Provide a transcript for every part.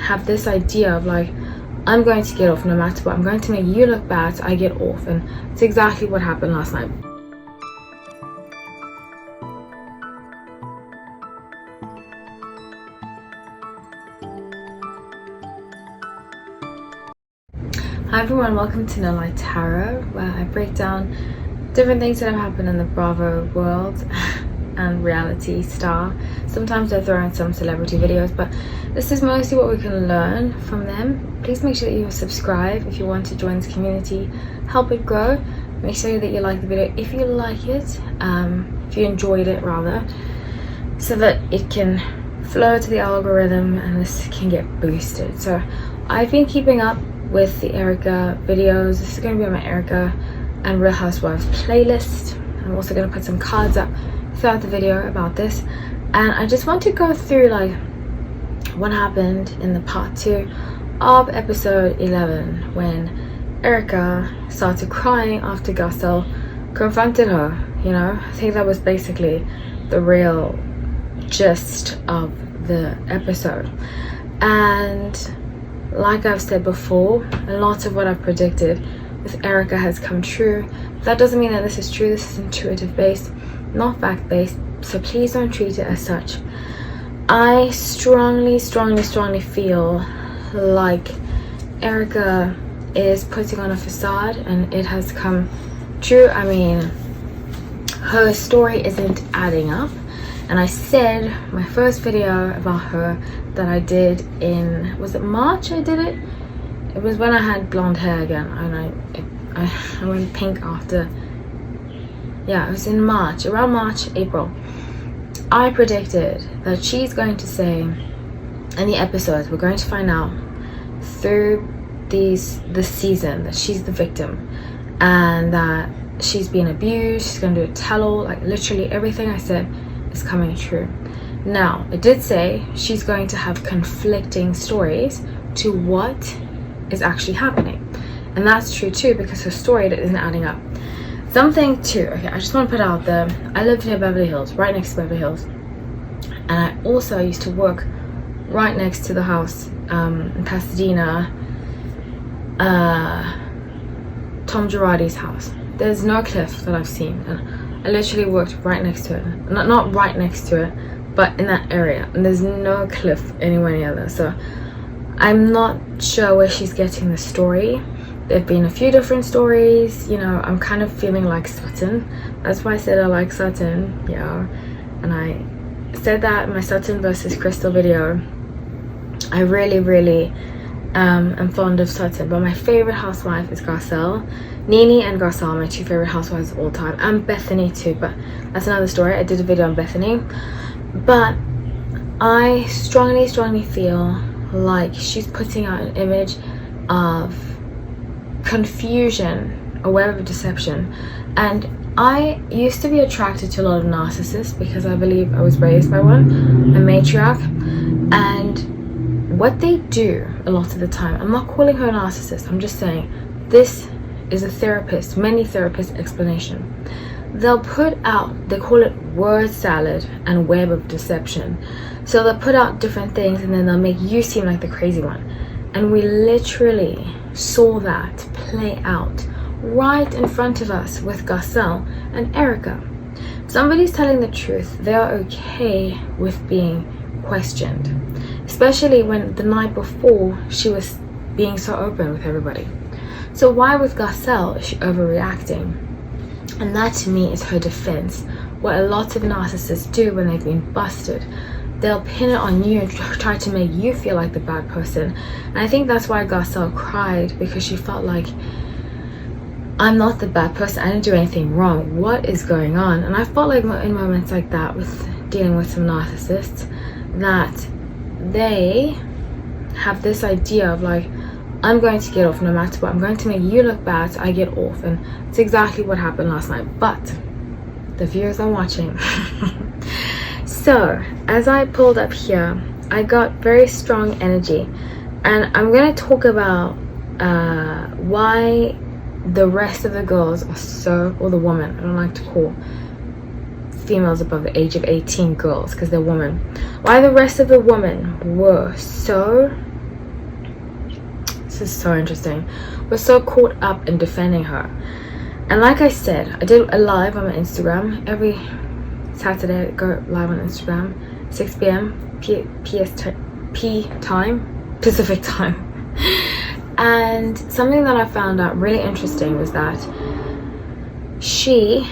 have this idea of like, I'm going to get off no matter what. I'm going to make you look bad, so I get off. And it's exactly what happened last night. Hi everyone, welcome to No Light Tarot, where I break down different things that have happened in the Bravo world and reality star. Sometimes I throw in some celebrity videos, but this is mostly what we can learn from them. Please make sure that you subscribe if you want to join this community, help it grow. Make sure that you like the video if you like it, if you enjoyed it rather, so that it can flow to the algorithm and this can get boosted. So I've been keeping up with the Erika videos. This is going to be on my Erika and Real Housewives playlist. I'm also going to put some cards up throughout the video about this, and I just want to go through like what happened in the part 2 of episode 11 when Erika started crying after Garcelle confronted her. You know, I think that was basically the real gist of the episode. And like I've said before, a lot of what I've predicted with Erika has come true. That doesn't mean that this is true. This is intuitive based, not fact based, so please don't treat it as such. I strongly feel like Erika is putting on a facade, and it has come true. I mean, her story isn't adding up. And I said my first video about her that I did in, was it March I did it? It was when I had blonde hair again, and I went pink after. Yeah, it was in March, around March, April. I predicted that she's going to say in the episodes, we're going to find out through this season that she's the victim and that she's being abused. She's going to do a tell-all. Like literally everything I said is coming true. Now, it did say she's going to have conflicting stories to what is actually happening, and that's true too, because her story isn't adding up. Something too, okay, I just want to put out there, I lived near Beverly Hills, right next to Beverly Hills, and I also used to work right next to the house in Pasadena, Tom Girardi's house. There's no cliff that I've seen, and I literally worked right next to it. Not right next to it, but in that area, and there's no cliff anywhere near there. So I'm not sure where she's getting the story. There've been a few different stories, you know. I'm kind of feeling like Sutton. That's why I said I like Sutton, yeah. And I said that in my Sutton versus Crystal video. I really am fond of Sutton, but my favorite housewife is Garcelle. Nene and Garcelle are my two favorite housewives of all time, and Bethany too, but that's another story. I did a video on Bethany. But I strongly feel like she's putting out an image of confusion, a web of deception. And I used to be attracted to a lot of narcissists because I believe I was raised by one, a matriarch. And what they do a lot of the time, I'm not calling her a narcissist, I'm just saying this is a therapist, many therapists explanation. They'll put out, they call it word salad and web of deception. So they'll put out different things and then they'll make you seem like the crazy one. And we literally saw that play out right in front of us with Garcelle and Erika. Somebody's telling the truth, they are okay with being questioned, especially when the night before she was being so open with everybody. So why with Garcelle is she overreacting? And that to me is her defense. What a lot of narcissists do when they've been busted, they'll pin it on you and try to make you feel like the bad person. And I think that's why Garcelle cried, because she felt like, I'm not the bad person, I didn't do anything wrong, what is going on? And I felt like in moments like that with dealing with some narcissists, that they have this idea of like, I'm going to get off no matter what. I'm going to make you look bad, so I get off. And it's exactly what happened last night. But the viewers are watching. So as I pulled up here, I got very strong energy. And I'm going to talk about why the rest of the girls are so, or the women, I don't like to call females above the age of 18 girls because they're women. Why the rest of the women were so This is so interesting. We're so caught up in defending her. And like I said, I did a live on my Instagram. Every Saturday I go live on Instagram, 6 p.m. Pacific time. And something that I found out really interesting was that she,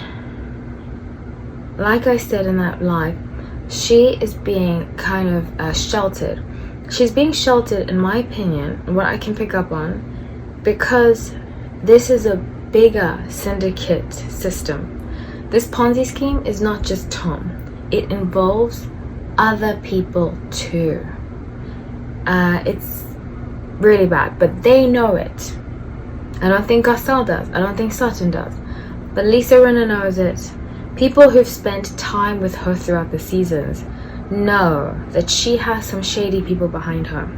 like I said in that live, she is being kind of sheltered. She's being sheltered, in my opinion, and what I can pick up on, because this is a bigger syndicate system. This Ponzi scheme is not just Tom. It involves other people too. It's really bad, but they know it. I don't think Garcelle does. I don't think Sutton does. But Lisa Rinna knows it. People who've spent time with her throughout the seasons know that she has some shady people behind her.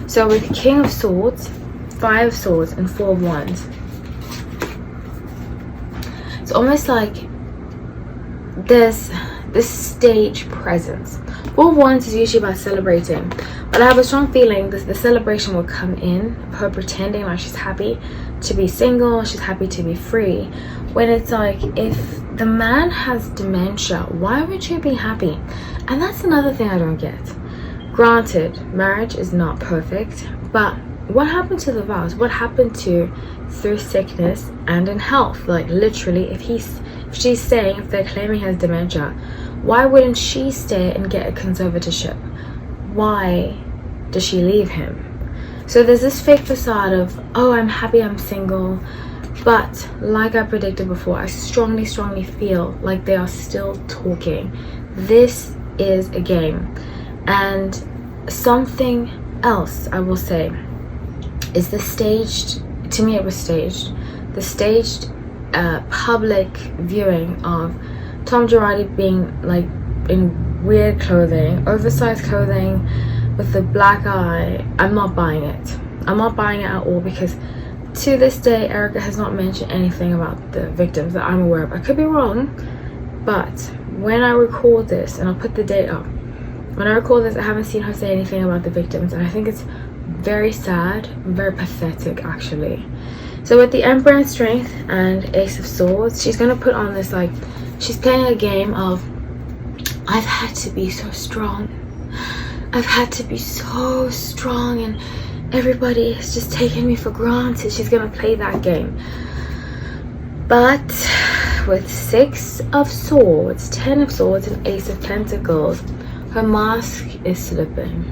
So with King of Swords, 5 of Swords, and 4 of Wands, it's almost like there's this stage presence. 4 of Wands is usually about celebrating, but I have a strong feeling that the celebration will come in her pretending like she's happy to be single, she's happy to be free, when it's like, if the man has dementia, why would you be happy? And that's another thing I don't get. Granted, marriage is not perfect, but what happened to the vows? What happened to through sickness and in health? Like literally, if she's saying, if they're claiming he has dementia, why wouldn't she stay and get a conservatorship? Why does she leave him? So there's this fake facade of, oh, I'm happy, I'm single. But like I predicted before, I strongly feel like they are still talking. This is a game. And something else I will say is the staged, to me it was staged, the staged public viewing of Tom Girardi being like in weird clothing, oversized clothing with the black eye. I'm not buying it. I'm not buying it at all, because to this day Erika has not mentioned anything about the victims that I'm aware of. I could be wrong, but when I record this, and I'll put the date up, when I record this, I haven't seen her say anything about the victims, and I think it's very sad, very pathetic actually. So with the Emperor in Strength and Ace of Swords, she's gonna put on this, like, she's playing a game of, I've had to be so strong, I've had to be so strong, and everybody has just taken me for granted. She's gonna play that game. But with 6 of Swords, 10 of Swords, and Ace of Pentacles, her mask is slipping.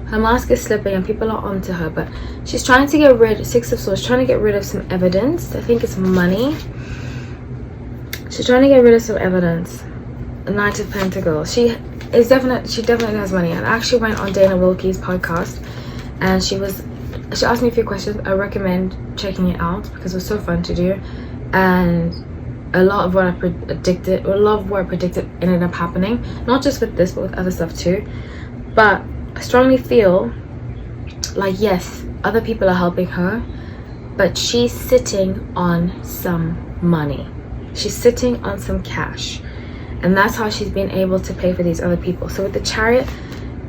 Her mask is slipping and people are onto her, but she's trying to get rid, 6 of Swords, trying to get rid of some evidence. I think it's money. She's trying to get rid of some evidence. 9 of Pentacles. She definitely has money. And I actually went on Dana Wilkie's podcast, and she asked me a few questions. I recommend checking it out because it was so fun to do, and a lot of what I predicted ended up happening, not just with this but with other stuff too. But I strongly feel like, yes, other people are helping her, but she's sitting on some money, she's sitting on some cash, and that's how she's been able to pay for these other people. So with the Chariot,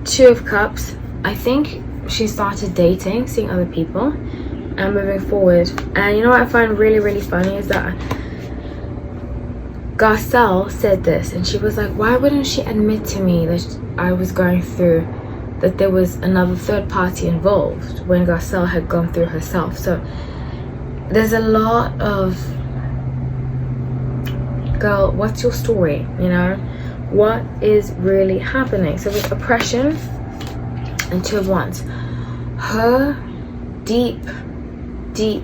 2 of Cups, I think she started dating, seeing other people, and moving forward. And you know what I find really funny is that Garcelle said this, and she was like, why wouldn't she admit to me that I was going through, that there was another third party involved, when Garcelle had gone through herself? So there's a lot of, girl, what's your story? You know, what is really happening? So with oppression and 2 of Wands, her deep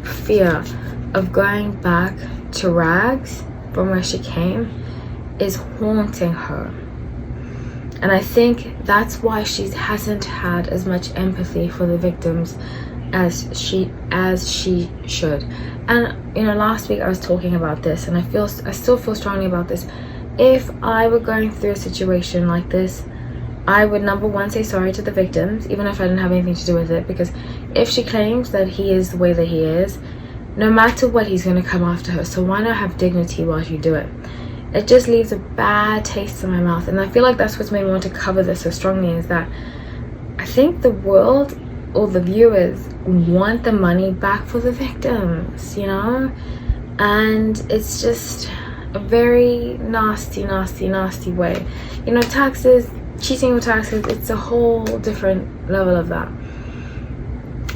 fear of going back to rags from where she came is haunting her, and I think that's why she hasn't had as much empathy for the victims as she should. And you know, last week I was talking about this, and I still feel strongly about this. If I were going through a situation like this, I would, number one, say sorry to the victims, even if I didn't have anything to do with it, because if she claims that he is the way that he is, no matter what, he's going to come after her. So why not have dignity while you do it? It just leaves a bad taste in my mouth, and I feel like that's what's made me want to cover this so strongly, is that I think the world or the viewers want the money back for the victims, you know. And it's just a very nasty way, you know. Taxes, cheating with taxes, it's a whole different level of that.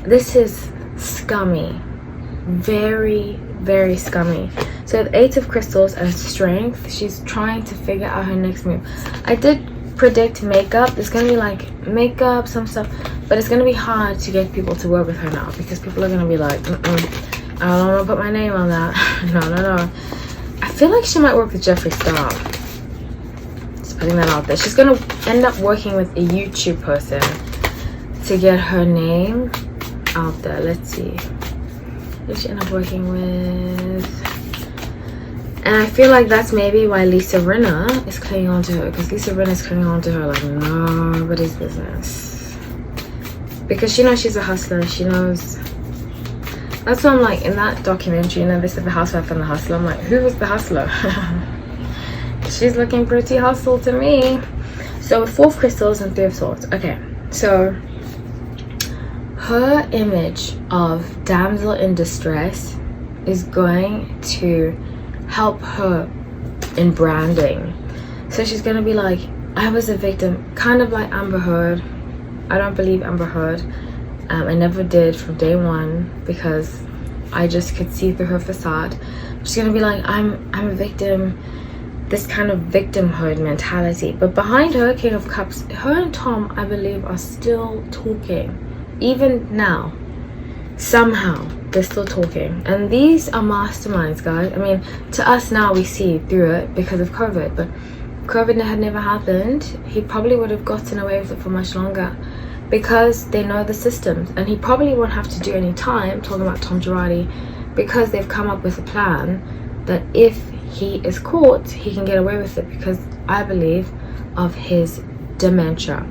This is scummy, very scummy. So the 8 of crystals and strength, she's trying to figure out her next move. I did predict makeup. It's gonna be like makeup, some stuff, but it's gonna be hard to get people to work with her now, because people are gonna be like, I don't want to put my name on that. no. I feel like she might work with Jeffree Star. Just putting that out there. She's gonna end up working with a YouTube person to get her name out there. Let's see who she end up working with. And I feel like that's maybe why Lisa Rinna is clinging on to her, because Lisa Rinna is clinging on to her like nobody's business, because she knows she's a hustler. She knows. That's why I'm like, in that documentary, you know, they said the housewife and the hustler. I'm like, who was the hustler? She's looking pretty hustle to me. So with 4 of crystals and 3 of swords. Okay, so her image of damsel in distress is going to help her in branding. So she's gonna be like, I was a victim, kind of like Amber Heard. I don't believe Amber Heard. I never did from day one, because I just could see through her facade. She's gonna be like, I'm a victim, this kind of victimhood mentality. But behind her, King of Cups, her and Tom, I believe, are still talking. Even now, somehow they're still talking. And these are masterminds, guys. I mean, to us now we see through it because of COVID, but COVID had never happened, he probably would have gotten away with it for much longer, because they know the systems. And he probably won't have to do any time, talking about Tom Girardi, because they've come up with a plan that if he is caught, he can get away with it, because I believe of his dementia.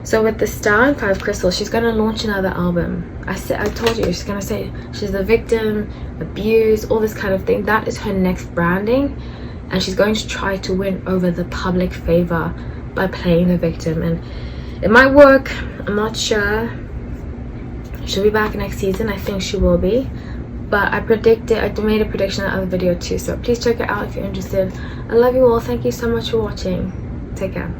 So with the Star and 5 crystals, she's going to launch another album. I told you, she's going to say she's a victim, abused, all this kind of thing. That is her next branding, and she's going to try to win over the public favor by playing the victim. And it might work, I'm not sure. She'll be back next season. I think she will be, but I made a prediction in that other video too, so please check it out if you're interested. I love you all. Thank you so much for watching. Take care.